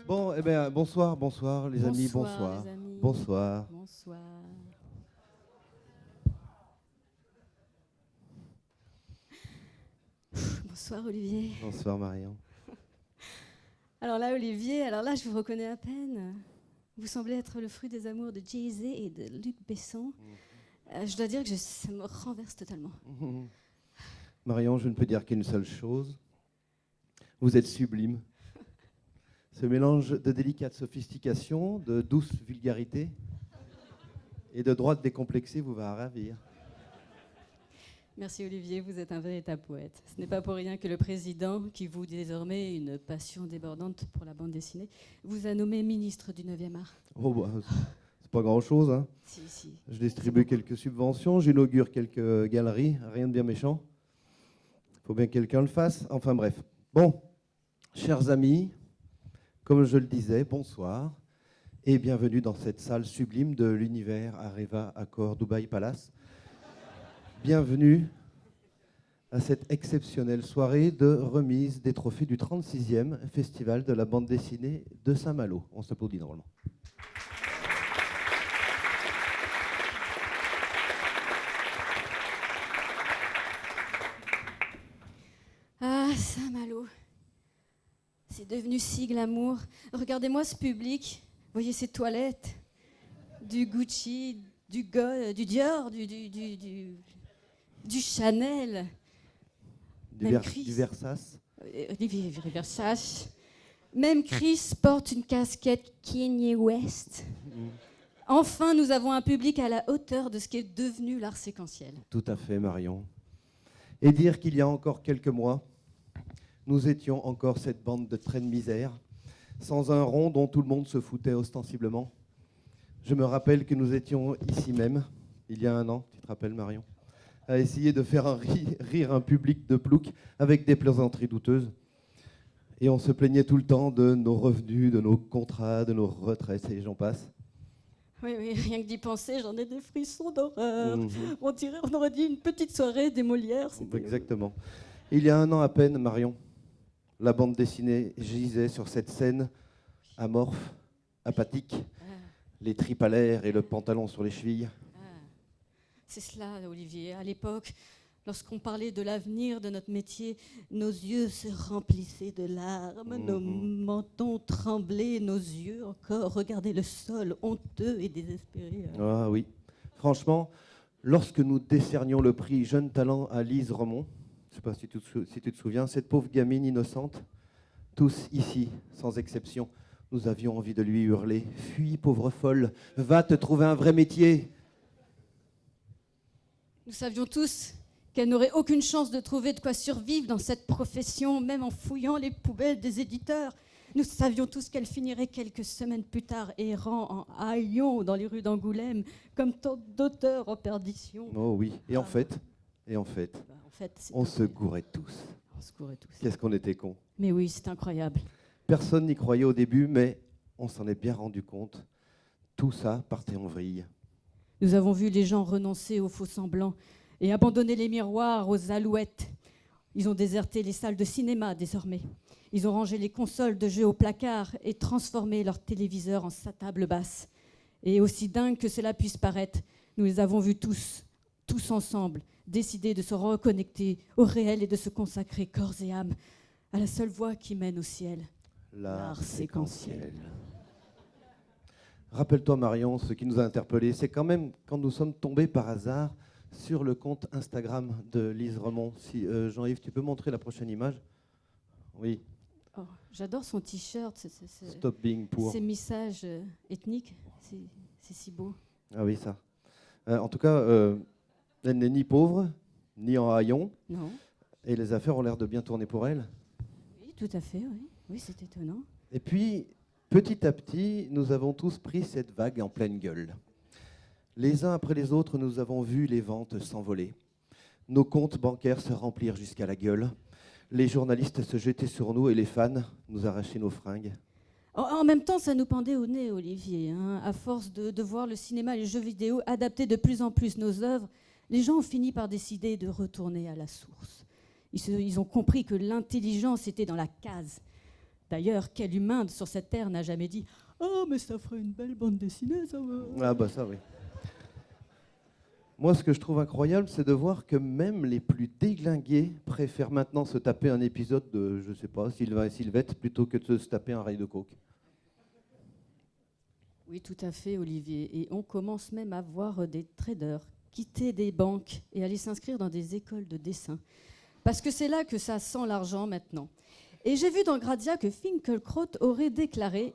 Bon, eh bien, bonsoir, bonsoir les amis, Bonsoir, bonsoir. les amis. Bonsoir. Bonsoir. Bonsoir Olivier. Bonsoir Marion. Alors là Olivier, je vous reconnais à peine. Vous semblez être le fruit des amours de Jay-Z et de Luc Besson. Je dois dire que ça me renverse totalement. Marion, je ne peux dire qu'une seule chose. Vous êtes sublime. Ce mélange de délicate sophistication, de douce vulgarité et de droite décomplexée vous va ravir. Merci Olivier, vous êtes un véritable poète. Ce n'est pas pour rien que le président, qui voue désormais une passion débordante pour la bande dessinée, vous a nommé ministre du 9e art. Oh, bah, c'est pas grand-chose, hein. Si. Je distribue quelques subventions, j'inaugure quelques galeries, rien de bien méchant. Il faut bien que quelqu'un le fasse. Enfin bref. Bon, chers amis, comme je le disais, bonsoir et bienvenue dans cette salle sublime de l'univers Areva Accor Dubaï Palace. Bienvenue à cette exceptionnelle soirée de remise des trophées du 36e Festival de la bande dessinée de Saint-Malo. On s'applaudit normalement. Ah, Saint-Malo. C'est devenu si glamour. Regardez-moi ce public. Voyez ces toilettes. Du Gucci, du Dior, du Chanel. Du Versace. Olivier Versace. Même Chris porte une casquette Kanye West. Enfin, nous avons un public à la hauteur de ce qui est devenu l'art séquentiel. Tout à fait, Marion. Et dire qu'il y a encore quelques mois, nous étions encore cette bande de traits de misère, sans un rond dont tout le monde se foutait ostensiblement. Je me rappelle que nous étions ici même, il y a un an, tu te rappelles Marion, à essayer de faire rire un public de ploucs avec des plaisanteries douteuses. Et on se plaignait tout le temps de nos revenus, de nos contrats, de nos retraites, et j'en passe. Oui, rien que d'y penser, j'en ai des frissons d'horreur. Mmh. On aurait dit une petite soirée des Molières. Exactement. Il y a un an à peine, Marion, la bande dessinée gisait sur cette scène amorphe, apathique, les tripes à l'air et le pantalon sur les chevilles. C'est cela, Olivier. À l'époque, lorsqu'on parlait de l'avenir de notre métier, nos yeux se remplissaient de larmes, nos mentons tremblaient, nos yeux encore regardaient le sol, honteux et désespérés. Ah oui. Franchement, lorsque nous décernions le prix Jeune Talent à Lise Remond, je ne sais pas si tu te souviens, cette pauvre gamine innocente, tous ici, sans exception, nous avions envie de lui hurler « Fuis, pauvre folle, va te trouver un vrai métier !» Nous savions tous qu'elle n'aurait aucune chance de trouver de quoi survivre dans cette profession, même en fouillant les poubelles des éditeurs. Nous savions tous qu'elle finirait quelques semaines plus tard errant en haillons dans les rues d'Angoulême, comme tant d'auteurs en perdition. Oh oui, et en fait, on se gourait tous. On se gourait tous. Qu'est-ce qu'on était cons. Mais oui, c'est incroyable. Personne n'y croyait au début, mais on s'en est bien rendu compte. Tout ça partait en vrille. Nous avons vu les gens renoncer aux faux-semblants et abandonner les miroirs aux alouettes. Ils ont déserté les salles de cinéma désormais. Ils ont rangé les consoles de jeux au placard et transformé leurs téléviseurs en sa table basse. Et aussi dingue que cela puisse paraître, nous les avons vus tous ensemble, décider de se reconnecter au réel et de se consacrer corps et âme à la seule voie qui mène au ciel. L'art séquentiel. Rappelle-toi, Marion, ce qui nous a interpellés, c'est quand même quand nous sommes tombés par hasard sur le compte Instagram de Lise Remond. Si, Jean-Yves, tu peux montrer la prochaine image ? Oui. Oh, j'adore son t-shirt. Stop being poor. Ces messages ethniques, c'est si beau. Ah oui, ça. En tout cas, elle n'est ni pauvre, ni en haillons. Non. Et les affaires ont l'air de bien tourner pour elle. Oui, tout à fait, oui. Oui, c'est étonnant. Et puis, petit à petit, nous avons tous pris cette vague en pleine gueule. Les uns après les autres, nous avons vu les ventes s'envoler. Nos comptes bancaires se remplir jusqu'à la gueule. Les journalistes se jetaient sur nous et les fans nous arrachaient nos fringues. En même temps, ça nous pendait au nez, Olivier. Hein. À force de voir le cinéma et les jeux vidéo adapter de plus en plus nos œuvres, les gens ont fini par décider de retourner à la source. Ils ont compris que l'intelligence était dans la case. D'ailleurs, quel humain sur cette terre n'a jamais dit « Oh, mais ça ferait une belle bande dessinée, ça va !» Ah bah ça, oui. Moi, ce que je trouve incroyable, c'est de voir que même les plus déglingués préfèrent maintenant se taper un épisode de, je sais pas, Sylvain et Sylvette, plutôt que de se taper un rail de coke. Oui, tout à fait, Olivier. Et on commence même à voir des traders quitter des banques et aller s'inscrire dans des écoles de dessin. Parce que c'est là que ça sent l'argent maintenant. Et j'ai vu dans Grazia que Finkielkraut aurait déclaré,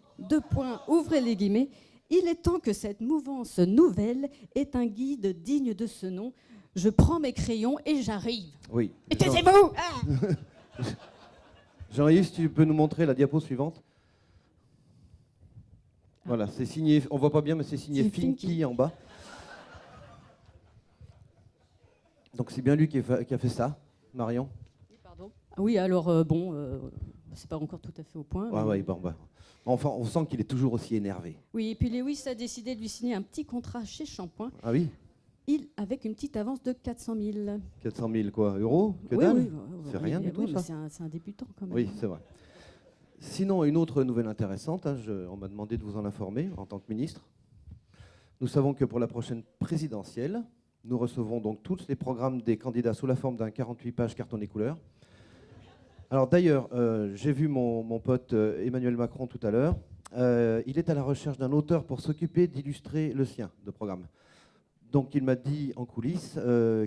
ouvrez les guillemets, il est temps que cette mouvance nouvelle ait un guide digne de ce nom. Je prends mes crayons et j'arrive. Oui. Et taisez-vous Jean-Yves, tu peux nous montrer la diapo suivante? Voilà, c'est signé, on voit pas bien, mais c'est signé C'est Finky Finky. en bas. Donc c'est bien lui qui a fait ça, Marion. Pardon. Oui, alors c'est pas encore tout à fait au point. Ouais, mais- ouais, bon, bah. Enfin, on sent qu'il est toujours aussi énervé. Oui, et puis Lewis a décidé de lui signer un petit contrat chez Shampoing, Ah oui, avec une petite avance de 400 000. 400 000 quoi, euros? Que Oui, dalle. oui, C'est rien du tout, mais ça. c'est un débutant quand même. Oui, c'est vrai. Sinon, une autre nouvelle intéressante, hein, on m'a demandé de vous en informer en tant que ministre. Nous savons que pour la prochaine présidentielle, nous recevons donc tous les programmes des candidats sous la forme d'un 48 pages cartonné couleur. Alors d'ailleurs, j'ai vu mon pote Emmanuel Macron tout à l'heure. Il est à la recherche d'un auteur pour s'occuper d'illustrer le sien de programme. Donc il m'a dit en coulisses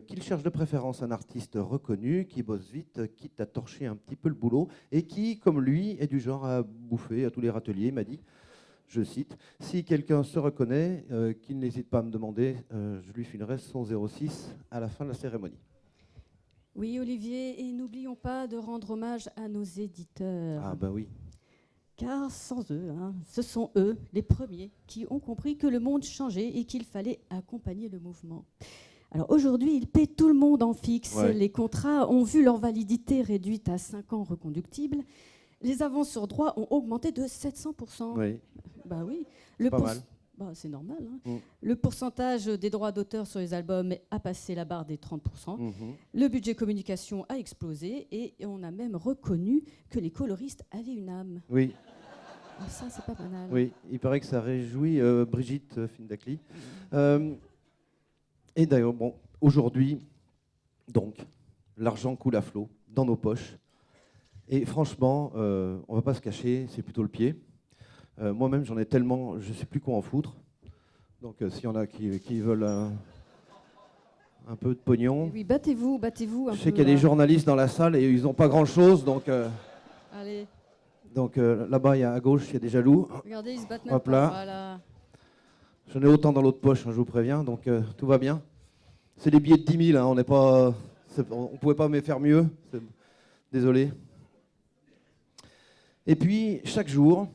qu'il cherche de préférence un artiste reconnu, qui bosse vite, quitte à torcher un petit peu le boulot, et qui, comme lui, est du genre à bouffer à tous les râteliers. Il m'a dit, je cite, « Si quelqu'un se reconnaît, qu'il n'hésite pas à me demander, je lui filerai son 06 à la fin de la cérémonie. » Oui, Olivier, et n'oublions pas de rendre hommage à nos éditeurs. Ah bah oui. Car sans eux, ce sont eux, les premiers, qui ont compris que le monde changeait et qu'il fallait accompagner le mouvement. Alors aujourd'hui, ils paient tout le monde en fixe. Ouais. Les contrats ont vu leur validité réduite à 5 ans reconductibles. Les avances sur droit ont augmenté de 700%. Oui, Bah oui. pas mal. Bah, c'est normal. Mm. Le pourcentage des droits d'auteur sur les albums a passé la barre des 30%. Mhm. Le budget communication a explosé et on a même reconnu que les coloristes avaient une âme. Oui, Ah, ça, c'est pas banal. oui, il paraît que ça réjouit Brigitte Findakli. Et d'ailleurs, bon, aujourd'hui, donc, l'argent coule à flot dans nos poches. Et franchement, on ne va pas se cacher, c'est plutôt le pied. Moi-même, j'en ai tellement, je ne sais plus quoi en foutre. Donc, s'il y en a qui veulent un peu de pognon. Oui, battez-vous un Je peu. sais qu'il y a des là. journalistes dans la salle et ils n'ont pas grand-chose. Donc, Allez, là-bas, à gauche, il y a des jaloux. regardez, ils se battent Hop maintenant. là. Voilà. J'en ai autant dans l'autre poche, hein, je vous préviens. Donc, tout va bien. C'est des billets de 10 000. Hein, on ne pouvait pas me faire mieux. Désolé. Et puis, chaque jour,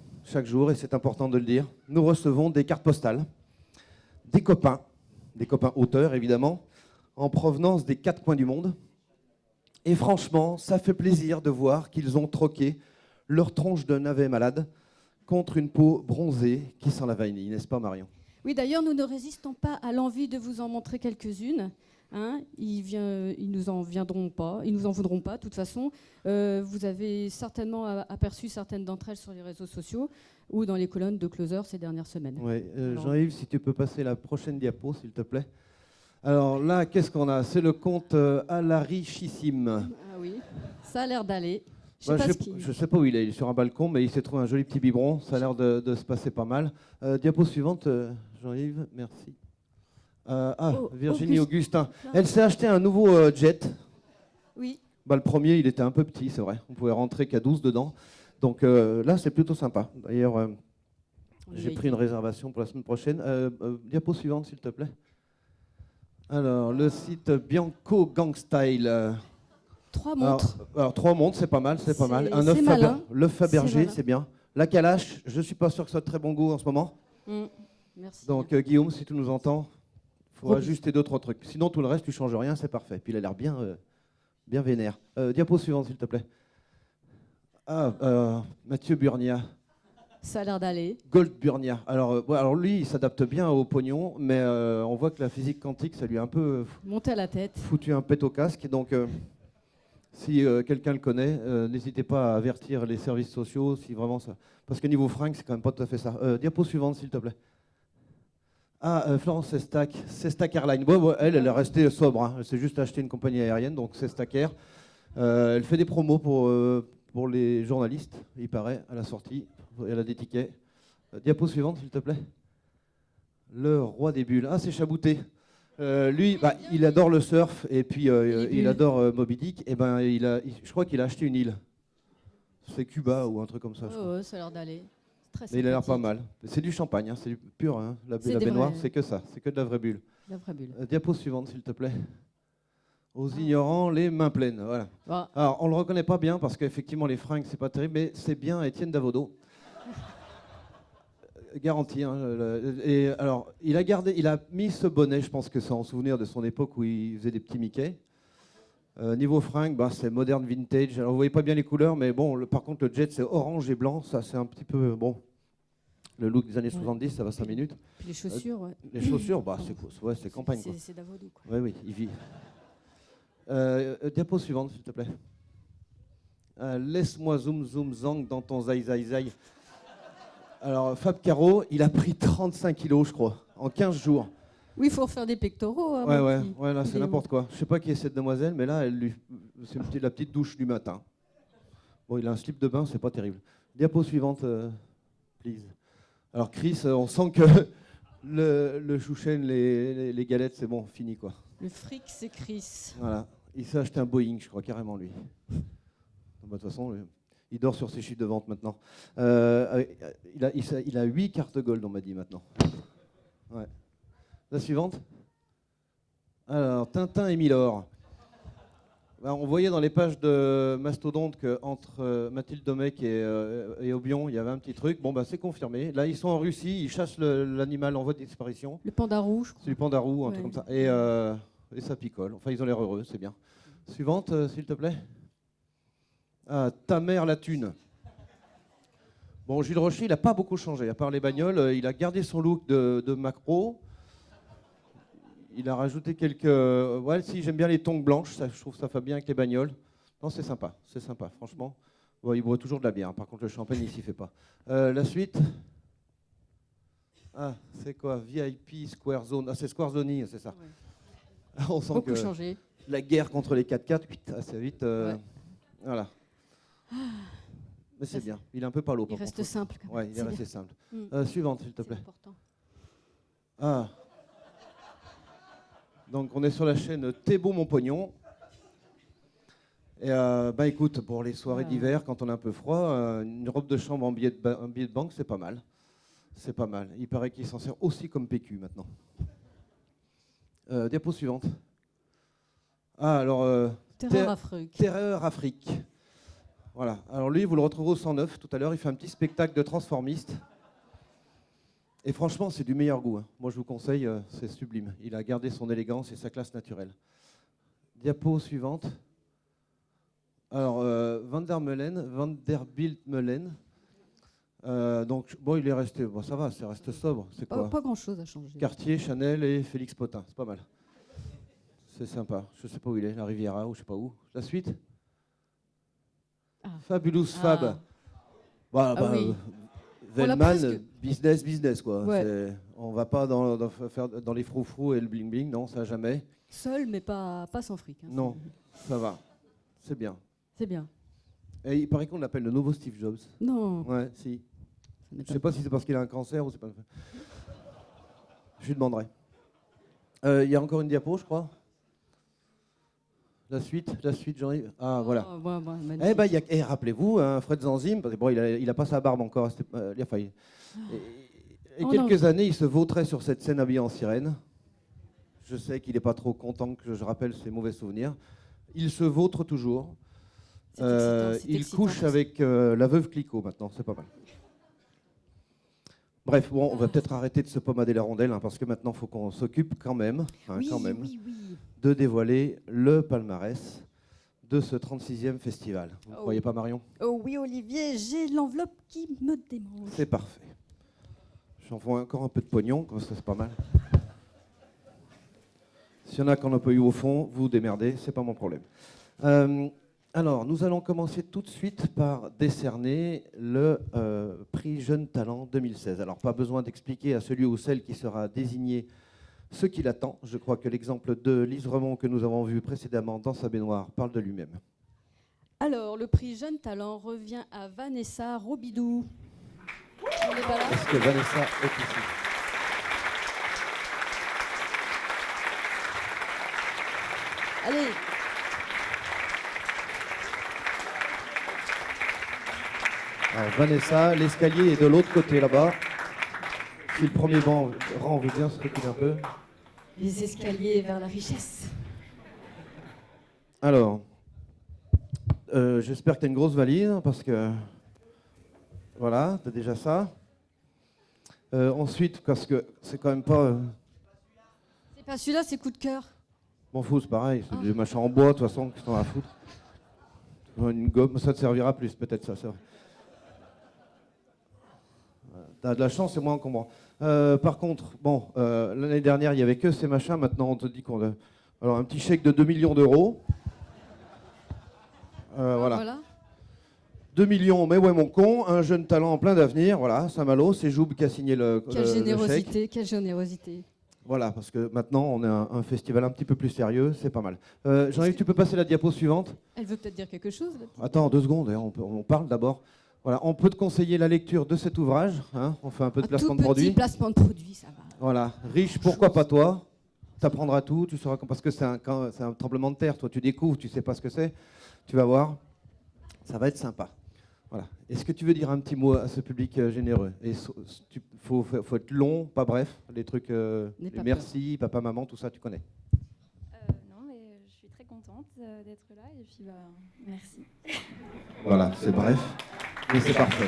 et c'est important de le dire, nous recevons des cartes postales, des copains auteurs évidemment, en provenance des 4 coins du monde. Et franchement, ça fait plaisir de voir qu'ils ont troqué leur tronche de navet malade contre une peau bronzée qui sent la vanille, n'est-ce pas Marion? Oui, d'ailleurs, nous ne résistons pas à l'envie de vous en montrer quelques-unes. Ils nous en viendront pas, ils nous en voudront pas. De toute façon, vous avez certainement aperçu certaines d'entre elles sur les réseaux sociaux ou dans les colonnes de Closer ces dernières semaines. Oui, Alors. Jean-Yves, si tu peux passer la prochaine diapo, s'il te plaît. Alors là, qu'est-ce qu'on a? C'est le compte à la richissime. Ah oui, ça a l'air d'aller. Je ne sais pas où il est sur un balcon, mais il s'est trouvé un joli petit biberon. Ça a l'air de se passer pas mal. Diapo suivante, Jean-Yves, merci. Virginie Augustin. Elle s'est acheté un nouveau jet. Oui, Bah, le premier, il était un peu petit, c'est vrai. On pouvait rentrer qu'à 12 dedans. Donc là, c'est plutôt sympa. D'ailleurs, j'ai pris une réservation pour la semaine prochaine. Diapo suivante, s'il te plaît. Alors, le site Bianco Gangstyle. 3 montres. Alors 3 montres, c'est pas mal, c'est pas mal. C'est- Un œuf c'est malin. l'œuf Fabergé, malin. c'est bien. La calache, je suis pas sûr que ce soit de très bon goût en ce moment. Merci. Donc Guillaume, si tu nous entends, il faut Remis. ajuster 2-3 trucs. Sinon, tout le reste, tu changes rien, c'est parfait. Puis il a l'air bien, bien vénère. Diapo suivante, s'il te plaît. Mathieu Burnia. Ça a l'air d'aller. Gold Burnia. Alors lui, il s'adapte bien au pognon, mais on voit que la physique quantique, ça lui a un peu Montez à la tête. foutu un pet au casque. Donc Si quelqu'un le connaît, n'hésitez pas à avertir les services sociaux si vraiment ça. Parce que niveau fringues, c'est quand même pas tout à fait ça. Diapo suivante, s'il te plaît. Ah, Florence Sestac, Sestac Airlines. Bon, elle est restée sobre. Hein. Elle s'est juste acheté une compagnie aérienne, donc Sestac Air. Elle fait des promos pour les journalistes, il paraît, à la sortie. Elle a des tickets. Diapo suivante, s'il te plaît. Le roi des bulles. Ah, c'est Chabouté. Lui, il adore le surf et puis il adore Moby Dick. Et ben, je crois qu'il a acheté une île. C'est Cuba ou un truc comme ça. Je crois. Ça a l'air d'aller. Très Mais il a l'air pas sympathique. mal. C'est du champagne, hein, c'est du pur. Hein. La C'est des baignoire, vrais. c'est que ça. C'est que de la vraie bulle. La vraie bulle. Diapo suivante, s'il te plaît. Aux ignorants, les mains pleines. Voilà. Ah, Alors, on le reconnaît pas bien parce qu'effectivement, les fringues, c'est pas terrible, mais c'est bien Étienne Davodo. Garanti. Hein, et alors, il a mis ce bonnet, je pense que c'est en souvenir de son époque où il faisait des petits Mickey. Niveau fringue, c'est moderne vintage. Alors, vous voyez pas bien les couleurs, mais bon, par contre, le jet, c'est orange et blanc. Ça, c'est un petit peu, bon, le look des années 70, ça va 5 minutes. puis les chaussures, ouais. Les chaussures, c'est campagne, quoi. C'est Davodo, quoi. Oui, oui, il vit. Diapo suivante, s'il te plaît. Laisse-moi zoom, zoom, zang dans ton zai, zai, zai. Alors, Fab Caro, il a pris 35 kilos, je crois, en 15 jours. Oui, il faut refaire des pectoraux. Hein, Ouais, là, c'est n'importe quoi. Je sais pas qui est cette demoiselle, mais là, c'est la petite douche du matin. Bon, il a un slip de bain, c'est pas terrible. Diapo suivante, please. Alors, Chris, on sent que le chouchen, les galettes, c'est bon, fini, quoi. Le fric, c'est Chris. Voilà. Il s'est acheté un Boeing, je crois, carrément, lui. De toute façon, il dort sur ses chiffres de vente maintenant. Il a 8 cartes gold, on m'a dit maintenant. Ouais. La suivante. Alors, Tintin et Milord. On voyait dans les pages de Mastodonte qu'entre Mathilde Domecq et Aubion, il y avait un petit truc. Bon, c'est confirmé. Là, ils sont en Russie, ils chassent l'animal en voie de disparition. Le panda rouge. C'est du panda roux, un Ouais. truc comme ça. Et ça picole. Enfin, ils ont l'air heureux, c'est bien. Suivante, s'il te plaît. Ah, ta mère la thune. Bon, Gilles Rocher, il n'a pas beaucoup changé. À part les bagnoles, il a gardé son look de macro. Il a rajouté quelques... Ouais, si, j'aime bien les tongs blanches. Ça, je trouve que ça fait bien avec les bagnoles. Non, c'est sympa, franchement. Bon, il boit toujours de la bière. Par contre, le champagne, il s'y fait pas. La suite. Ah, c'est quoi? VIP Square Zone. Ah, c'est Square Zone, c'est ça. Ouais. On sent Beaucoup que changé. la guerre contre les 4x4, assez vite. Voilà. Mais c'est bien. Il est un peu palo. Il reste simple. Quand même. Ouais, il est C'est resté bien. simple. Mm. Suivante, s'il te C'est plaît. important. Ah. Donc, on est sur la chaîne T'es beau, mon pognon. Et écoute, pour les soirées d'hiver, quand on a un peu froid, une robe de chambre en billet de banque, c'est pas mal. C'est pas mal. Il paraît qu'il s'en sert aussi comme PQ maintenant. Diapo suivante. Ah, alors... Terreur Afrique. Terreur Afrique. Voilà. Alors lui, vous le retrouverez au 109 tout à l'heure. Il fait un petit spectacle de transformiste. Et franchement, c'est du meilleur goût. Hein. Moi, je vous conseille, c'est sublime. Il a gardé son élégance et sa classe naturelle. Diapo suivante. Alors, Vanderbilt Meulen. Donc, bon, il est resté... Bon, ça va, ça reste sobre. C'est quoi? Pas grand-chose à changer. Cartier, Chanel et Félix Potin. C'est pas mal. C'est sympa. Je sais pas où il est, la Riviera ou je sais pas où. La suite. Fabulous Fab. Oui. Velman, business quoi. Ouais. On va pas faire dans les froufrous et le bling bling, non, ça jamais. Seul, mais pas sans fric. Hein. Non, ça va. C'est bien. C'est bien. Et il paraît qu'on l'appelle le nouveau Steve Jobs. Non. Ouais, si. Je sais pas si c'est parce qu'il a un cancer ou c'est pas. Je lui demanderai. Il y a encore une diapo, je crois. La suite, j'arrive. Ah, voilà. Rappelez-vous, hein, Fred Zanzim, parce que, bon, il a pas sa barbe encore. Quelques années, il se vautrait sur cette scène habillé en sirène. Je sais qu'il n'est pas trop content que je rappelle ses mauvais souvenirs. Il se vautre toujours. Il couche avec la veuve Clicquot maintenant, c'est pas mal. Bref, bon, on va peut-être arrêter de se pommader la rondelle, hein, parce que maintenant, il faut qu'on s'occupe quand même, Oui. de dévoiler le palmarès de ce 36e festival. Vous ne croyez pas, Marion? Oh oui, Olivier, j'ai l'enveloppe qui me démange. C'est parfait. J'envoie encore un peu de pognon, comme ça c'est pas mal. S'il y en a qu'on n'a pas eu au fond, vous démerdez, c'est pas mon problème. Alors, nous allons commencer tout de suite par décerner le prix Jeune Talent 2016. Alors, pas besoin d'expliquer à celui ou celle qui sera désigné ce qui l'attend. Je crois que l'exemple de Lise Remond que nous avons vu précédemment dans sa baignoire parle de lui-même. Alors, le prix Jeune Talent revient à Vanessa Robidoux. Elle n'est pas là ? Est-ce que Vanessa est ici ? Allez, Alors, Vanessa, l'escalier est de l'autre côté là-bas. Si le premier rang veut bien se reculer un peu. les escaliers vers la richesse. Alors, j'espère que tu as une grosse valise parce que voilà, tu as déjà ça. Ensuite, parce que c'est quand même pas. C'est pas celui-là, c'est coup de cœur. M'en fous, c'est pareil, c'est des machins en bois, de toute façon, qui sont à foutre. Une gomme, ça te servira plus, peut-être ça, c'est vrai. T'as de la chance, c'est moins encombrant. Par contre, bon, l'année dernière, il n'y avait que ces machins. Maintenant, on te dit qu'on a. Alors, un petit chèque de 2 millions d'euros. Voilà. 2 millions, mais ouais, mon con. Un jeune talent en plein d'avenir. Voilà, Saint-Malo, c'est Joub qui a signé le Quelle le générosité, chèque. quelle générosité. Voilà, parce que maintenant, on est un festival un petit peu plus sérieux. C'est pas mal. Jean-Yves, tu peux passer la diapo suivante ? Elle veut peut-être dire quelque chose là. Attends, 2 secondes, hein, on parle d'abord. Voilà, on peut te conseiller la lecture de cet ouvrage. Hein, on fait un peu de placement de tout produit. petit placement de produit, ça va. Voilà, riche, pourquoi pas toi ? Tu apprendras tout, tu sauras parce que c'est un tremblement de terre. Toi, tu découvres, tu sais pas ce que c'est. Tu vas voir, ça va être sympa. Voilà. Est-ce que tu veux dire un petit mot à ce public généreux ? Il faut être long, pas bref. Les trucs, les pas merci, papa, maman, tout ça, tu connais. Non, mais je suis très contente d'être là et puis merci. Voilà, c'est bref, mais c'est parfait.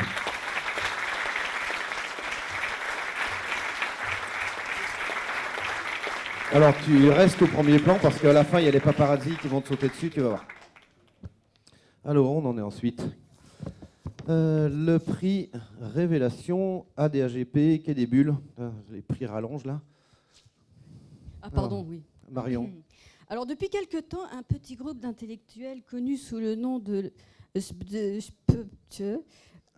Alors, tu restes au premier plan parce qu'à la fin, il y a les paparazzis qui vont te sauter dessus, tu vas voir. Alors, on en est ensuite. Le prix Révélation ADAGP, Quai des Bulles. Les prix rallongent là. Ah pardon, oui. Marion. Alors depuis quelque temps, un petit groupe d'intellectuels connus sous le nom de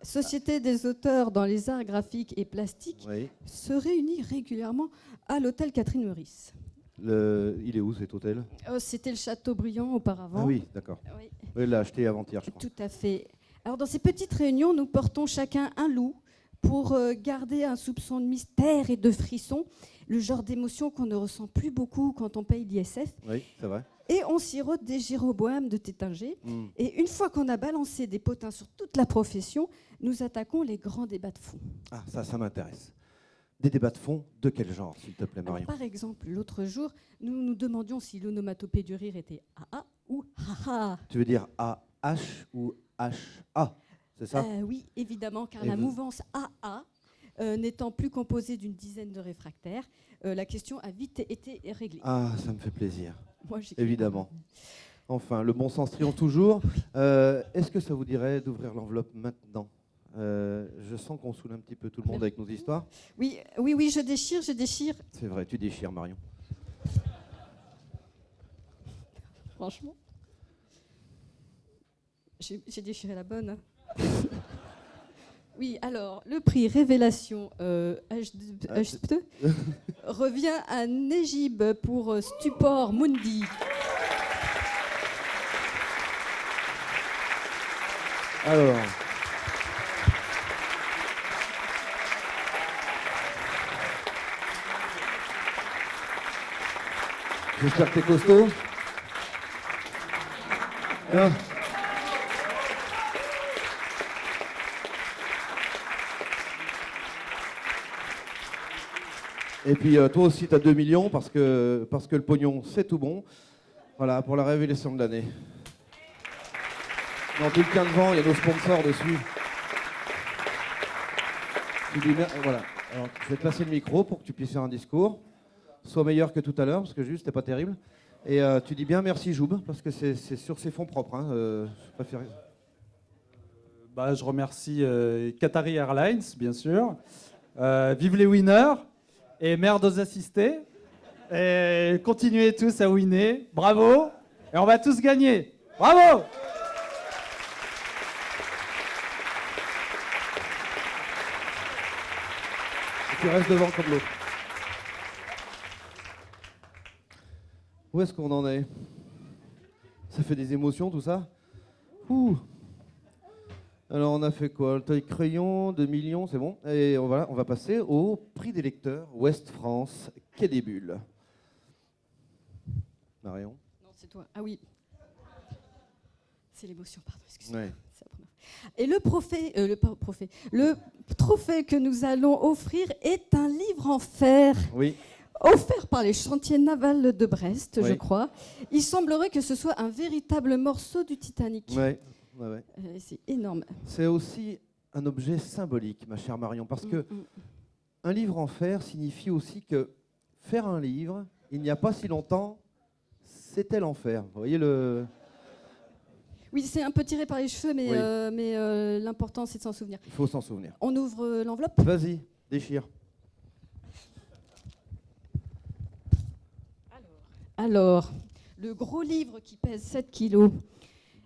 Société des auteurs dans les arts graphiques et plastiques Oui. se réunit régulièrement à l'hôtel Catherine Meurice. Il est où cet hôtel ? C'était le Châteaubriand auparavant. Ah oui, d'accord. Oui, Oui, il l'a acheté avant-hier, je crois. tout à fait. Alors dans ces petites réunions, nous portons chacun un loup pour garder un soupçon de mystère et de frisson, le genre d'émotion qu'on ne ressent plus beaucoup quand on paye l'ISF. Oui, c'est vrai. Et on sirote des Jéroboam de Tétinger. Mm. Et une fois qu'on a balancé des potins sur toute la profession, nous attaquons les grands débats de fond. Ah, ça m'intéresse. Des débats de fond, de quel genre, s'il te plaît, Alors, Marion ? par exemple, l'autre jour, nous nous demandions si l'onomatopée du rire était AA ou haha. Tu veux dire A-H ou H-A, c'est ça ? Oui, évidemment, car Et la vous- mouvance AA n'étant plus composée d'une dizaine de réfractaires, la question a vite été réglée. Ah, ça me fait plaisir, Moi, j'y- évidemment. Enfin, le bon sens triomphe toujours. Est-ce que ça vous dirait d'ouvrir l'enveloppe maintenant ? Je sens qu'on saoule un petit peu tout le monde avec nos histoires. Oui, je déchire. C'est vrai, tu déchires, Marion. Franchement. J'ai déchiré la bonne. Hein. Oui, alors, le prix Révélation H2 revient à Nejib pour Stupor Mundi. Alors. J'espère que t'es costaud. Ah. Et puis toi aussi, tu as 2 millions parce que le pognon, c'est tout bon. Voilà, pour la révélation de l'année. Dans tout le quin devant, il y a nos sponsors dessus. Tu dis, voilà. Alors, je vais te passer le micro pour que tu puisses faire un discours. Sois meilleur que tout à l'heure, parce que juste, c'était pas terrible. Et tu dis bien merci Joub, parce que c'est sur ses fonds propres. Hein, je préfère... Je remercie Qatari Airlines, bien sûr. Vive les winners et merde aux assistés. Et continuez tous à winner. Bravo. Et on va tous gagner. Bravo. tu restes devant comme l'autre. Où est-ce qu'on en est? Ça fait des émotions tout ça? Ouh. Alors on a fait quoi? Le taille crayon, 2 millions, c'est bon. Et on va passer au prix des lecteurs Ouest France, Quai des Bulles. Marion? Non, c'est toi. Ah oui. C'est l'émotion, pardon, excuse-moi. Ouais. C'est la première fois. Et le trophée que nous allons offrir est un livre en fer, Oui. offert par les chantiers navals de Brest, Oui. je crois. Il semblerait que ce soit un véritable morceau du Titanic. Ouais. Ouais. C'est énorme. C'est aussi un objet symbolique, ma chère Marion, parce que un livre en fer signifie aussi que faire un livre, il n'y a pas si longtemps, c'était l'enfer. Vous voyez le... Oui, c'est un peu tiré par les cheveux, mais, Oui. l'important, c'est de s'en souvenir. Il faut s'en souvenir. On ouvre l'enveloppe. Vas-y, déchire. Alors, le gros livre qui pèse 7 kilos,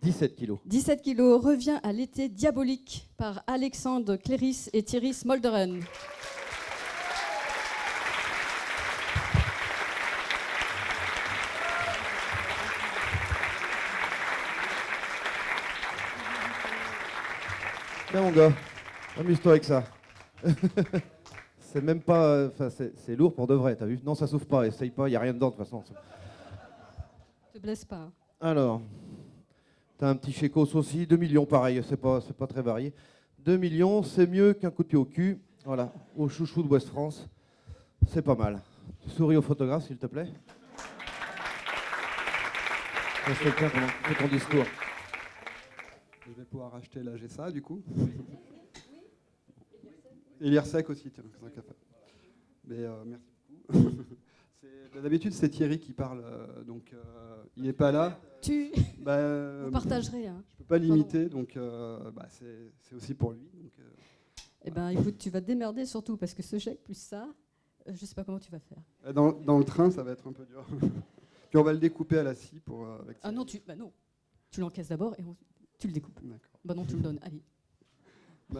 17 kilos. 17 kilos, revient à l'été diabolique par Alexandre Cléris et Thierry Smolderen. Tiens mon gars, amuse-toi avec ça. C'est même pas... Enfin, c'est lourd pour de vrai, t'as vu? Non, ça s'ouvre pas, essaye pas, il n'y a rien dedans de toute façon. Ne te blesse pas. Hein. Alors, t'as un petit chécos aussi, 2 millions pareil, c'est pas très varié. 2 millions, c'est mieux qu'un coup de pied au cul. Voilà, au chouchou de Ouest France. C'est pas mal. Souris au photographe, s'il te plaît. Laisse quelqu'un fait ton discours. Je vais pouvoir acheter la GSA du coup. Et l'IRSEC aussi, tiens, c'est un café. Mais merci beaucoup. D'habitude, c'est Thierry qui parle, donc il n'est pas là. Vous partagerez. Hein. Je ne peux pas l'imiter, donc c'est aussi pour lui. Donc, Eh bien, écoute, tu vas te démerder surtout, parce que ce chèque plus ça, je ne sais pas comment tu vas faire. dans le train, ça va être un peu dur. Puis on va le découper à la scie pour... avec Ah non, non. Tu l'encaisses d'abord et tu le découpes. D'accord. Bah non, tu le donnes. Allez.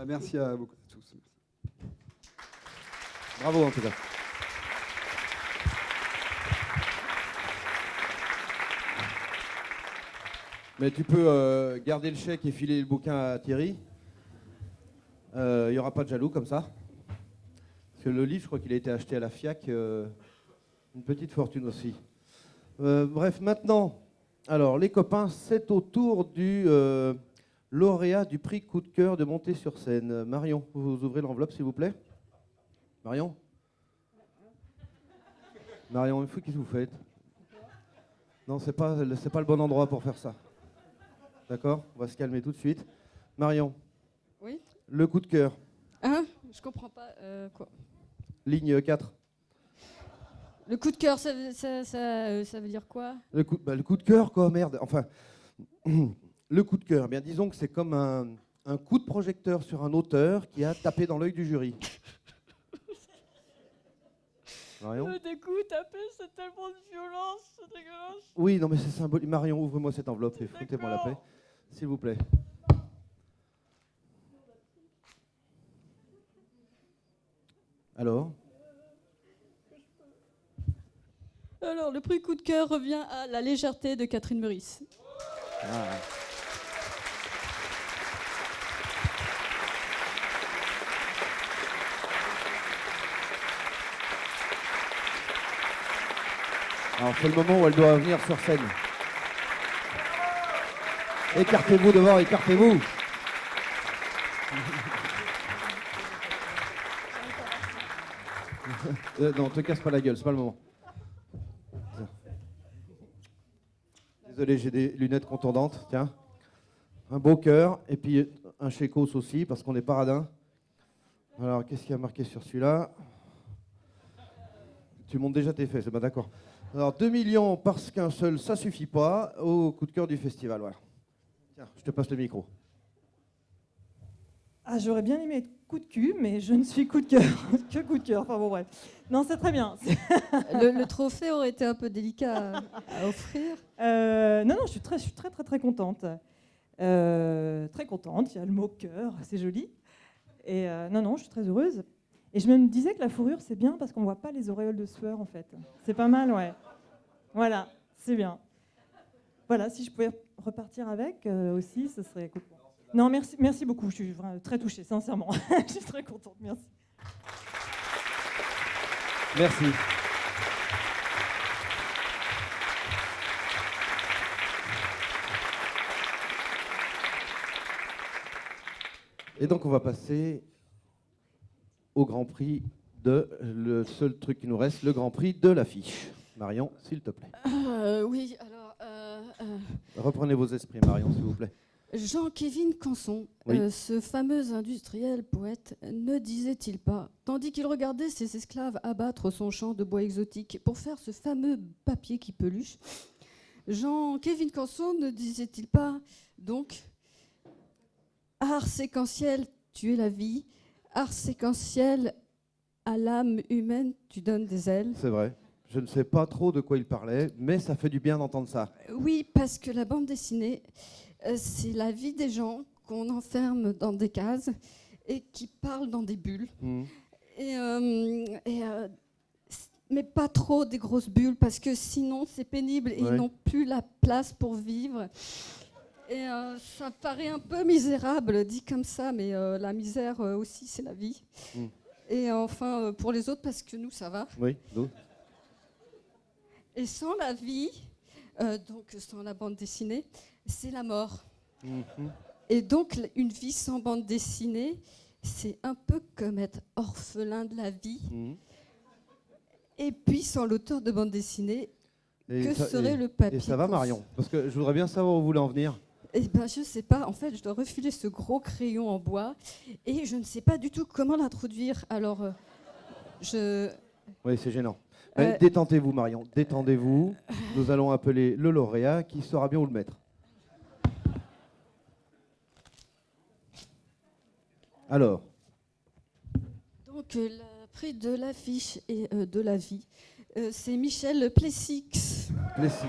Merci à vous tous. Bravo en tout cas. Mais tu peux garder le chèque et filer le bouquin à Thierry. Il n'y aura pas de jaloux comme ça. Parce que le livre, je crois qu'il a été acheté à la FIAC. Une petite fortune aussi. Bref, maintenant, alors les copains, c'est au tour du lauréat du prix Coup de cœur de Montée-sur-Seine. Marion, vous ouvrez l'enveloppe s'il vous plaît. Marion? Marion, qu'est-ce que vous faites? Non, c'est pas le bon endroit pour faire ça. D'accord? On va se calmer tout de suite. Marion? Oui? Le coup de cœur. Hein? Je comprends pas. Quoi? Ligne 4. Le coup de cœur, ça veut dire quoi? Le coup de cœur, quoi, merde. Enfin, le coup de cœur. Eh bien, disons que c'est comme un coup de projecteur sur un auteur qui a tapé dans l'œil du jury. Marion? Des coups tapés, c'est tellement de violence, c'est dégueulasse. Oui, non, mais c'est symbolique. Marion, ouvre-moi cette enveloppe et foutez-moi la paix, s'il vous plaît. Alors? Alors, le prix coup de cœur revient à La légèreté de Catherine Meurice. Ah. Alors, c'est le moment où elle doit venir sur scène. Écartez-vous devant, écartez-vous. Non, te casse pas la gueule, c'est pas le moment. Désolé, j'ai des lunettes contourdantes, tiens. Un beau cœur, et puis un chécos aussi, parce qu'on est paradin. Alors, qu'est-ce qu'il y a marqué sur celui-là? Tu montes déjà tes fesses, c'est pas d'accord. Alors, 2 millions parce qu'un seul, ça suffit pas, au coup de cœur du festival, voilà. Tiens, je te passe le micro. Ah, j'aurais bien aimé être coup de cul, mais je ne suis coup de cœur, que coup de cœur. Enfin bon, bref. Non, c'est très bien. Le trophée aurait été un peu délicat à offrir. Non, je suis très contente. Très contente. Il y a le mot cœur, c'est joli. Et non, je suis très heureuse. Et je me disais que la fourrure, c'est bien parce qu'on ne voit pas les auréoles de sueur, en fait. C'est pas mal, ouais. Voilà, c'est bien. Voilà, si je pouvais repartir avec aussi, ce serait cool. Non, merci beaucoup. Je suis vraiment très touchée, sincèrement. Je suis très contente. Merci. Merci. Et donc, on va passer au Grand Prix le seul truc qui nous reste, le Grand Prix de l'affiche. Marion, s'il te plaît. Oui, alors, Reprenez vos esprits, Marion, s'il vous plaît. Jean-Kévin Canson, Oui. ce fameux industriel poète, ne disait-il pas, tandis qu'il regardait ses esclaves abattre son champ de bois exotique pour faire ce fameux papier qui peluche, Jean-Kévin Canson ne disait-il pas, donc, art séquentiel, tu es la vie, art séquentiel, à l'âme humaine, tu donnes des ailes. C'est vrai. Je ne sais pas trop de quoi il parlait, mais ça fait du bien d'entendre ça. Oui, parce que la bande dessinée, c'est la vie des gens qu'on enferme dans des cases et qui parlent dans des bulles. Mhm. Mais pas trop des grosses bulles, parce que sinon c'est pénible et Ouais. ils n'ont plus la place pour vivre. Et ça paraît un peu misérable dit comme ça, mais la misère aussi c'est la vie. Mhm. Et enfin pour les autres, parce que nous ça va. Oui, d'autres. Et sans la vie, donc sans la bande dessinée, c'est la mort. Mhm. Et donc, une vie sans bande dessinée, c'est un peu comme être orphelin de la vie. Mhm. Et puis, sans l'auteur de bande dessinée, Et que ça- serait et- le papier Et ça va, qu'on- Marion? Parce que je voudrais bien savoir où vous voulez en venir. Eh ben, je sais pas. En fait, je dois refiler ce gros crayon en bois et je ne sais pas du tout comment l'introduire. Alors, Oui, c'est gênant. Euh, Détendez-vous, Marion, détendez-vous. Nous allons appeler le lauréat qui saura bien où le mettre. Alors, Donc, le prix de l'affiche et de la vie, c'est Michel Plessix. les six.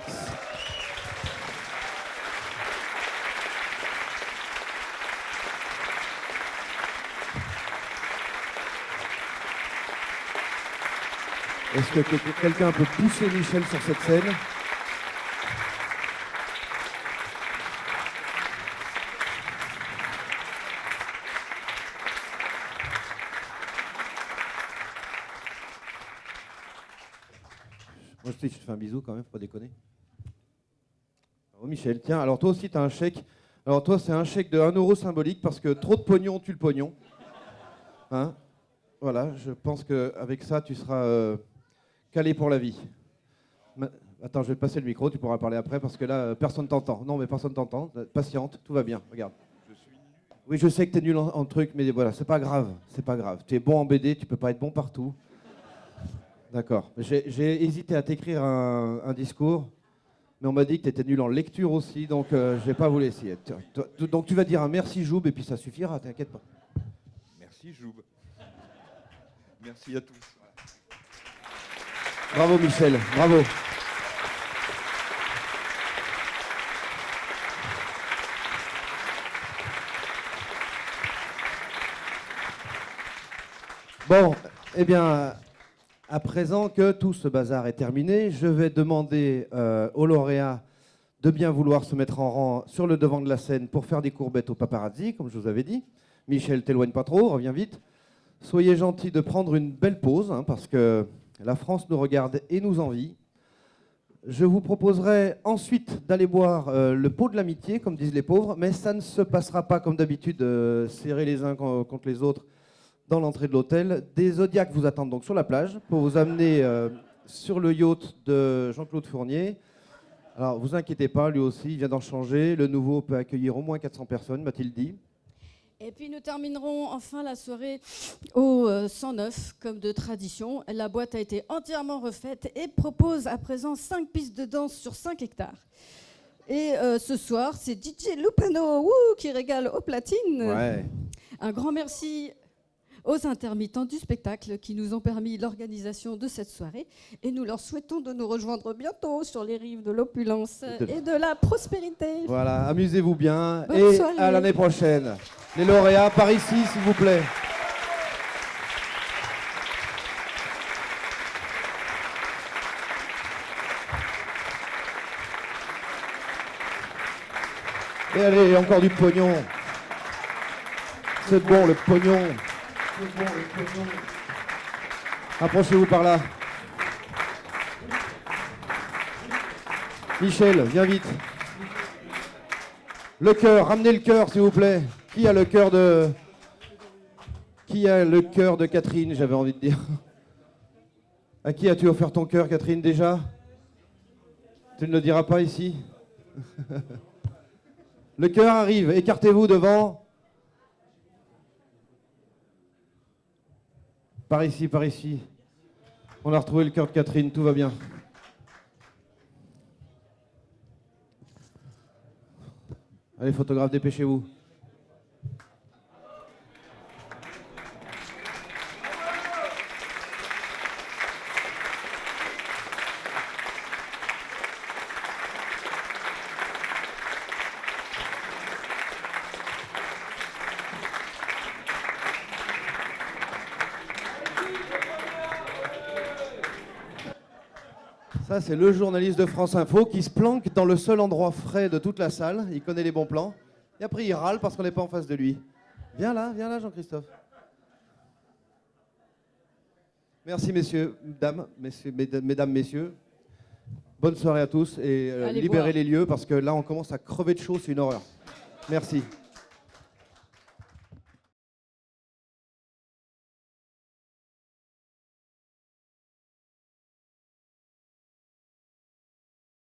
Est-ce que quelqu'un peut pousser Michel sur cette scène? Moi, je te fais un bisou quand même, faut pas déconner. Oh, Michel, tiens, alors toi aussi, tu as un chèque. Alors toi, c'est un chèque de 1 euro symbolique parce que trop de pognon tue le pognon. Hein? Voilà, je pense qu'avec ça, tu seras calé pour la vie. Attends, je vais te passer le micro, tu pourras parler après parce que là, personne t'entend. Non, mais personne t'entend. Patiente, tout va bien, regarde. Oui, je sais que tu es nul en truc, mais voilà, c'est pas grave, c'est pas grave. Tu es bon en BD, tu peux pas être bon partout. D'accord. J'ai hésité à t'écrire un discours, mais on m'a dit que tu étais nul en lecture aussi, donc je vais pas vous laisser. Donc tu vas dire un merci Joub et puis ça suffira, t'inquiète pas. Merci Joub. Merci à tous. Bravo Michel, bravo. Bon, eh bien, à présent que tout ce bazar est terminé, je vais demander aux lauréats de bien vouloir se mettre en rang sur le devant de la scène pour faire des courbettes au paparazzi, comme je vous avais dit. Michel, t'éloigne pas trop, reviens vite. Soyez gentils de prendre une belle pause, hein, parce que la France nous regarde et nous envie. Je vous proposerai ensuite d'aller boire le pot de l'amitié, comme disent les pauvres, mais ça ne se passera pas comme d'habitude, serrés les uns contre les autres dans l'entrée de l'hôtel. Des Zodiacs vous attendent donc sur la plage pour vous amener sur le yacht de Jean-Claude Fournier. Alors, vous inquiétez pas, lui aussi, il vient d'en changer. Le nouveau peut accueillir au moins 400 personnes, m'a-t-il dit. Et puis nous terminerons enfin la soirée au 109, comme de tradition. La boîte a été entièrement refaite et propose à présent 5 pistes de danse sur 5 hectares. Et ce soir, c'est DJ Lupano qui régale aux platines. Ouais. Un grand merci aux intermittents du spectacle qui nous ont permis l'organisation de cette soirée. Et nous leur souhaitons de nous rejoindre bientôt sur les rives de l'opulence et de la prospérité. Voilà, amusez-vous bien Bonne et soirée. à l'année prochaine. Les lauréats, par ici, s'il vous plaît. Et allez, encore du pognon. C'est bon, le pognon. Approchez-vous par là. Michel, viens vite. Le cœur, ramenez le cœur, s'il vous plaît. Qui a le cœur de Catherine, j'avais envie de dire. À qui as-tu offert ton cœur, Catherine, déjà? Tu ne le diras pas ici? Le cœur arrive, écartez-vous devant. Par ici, par ici. On a retrouvé le cœur de Catherine, tout va bien. Allez, photographe, dépêchez-vous. Ça, c'est le journaliste de France Info qui se planque dans le seul endroit frais de toute la salle. Il connaît les bons plans. Et après, il râle parce qu'on n'est pas en face de lui. Viens là, Jean-Christophe. Merci, messieurs, dames, mesdames, messieurs. Bonne soirée à tous et Allez libérez boire. les lieux parce que là, on commence à crever de chaud, c'est une horreur. Merci.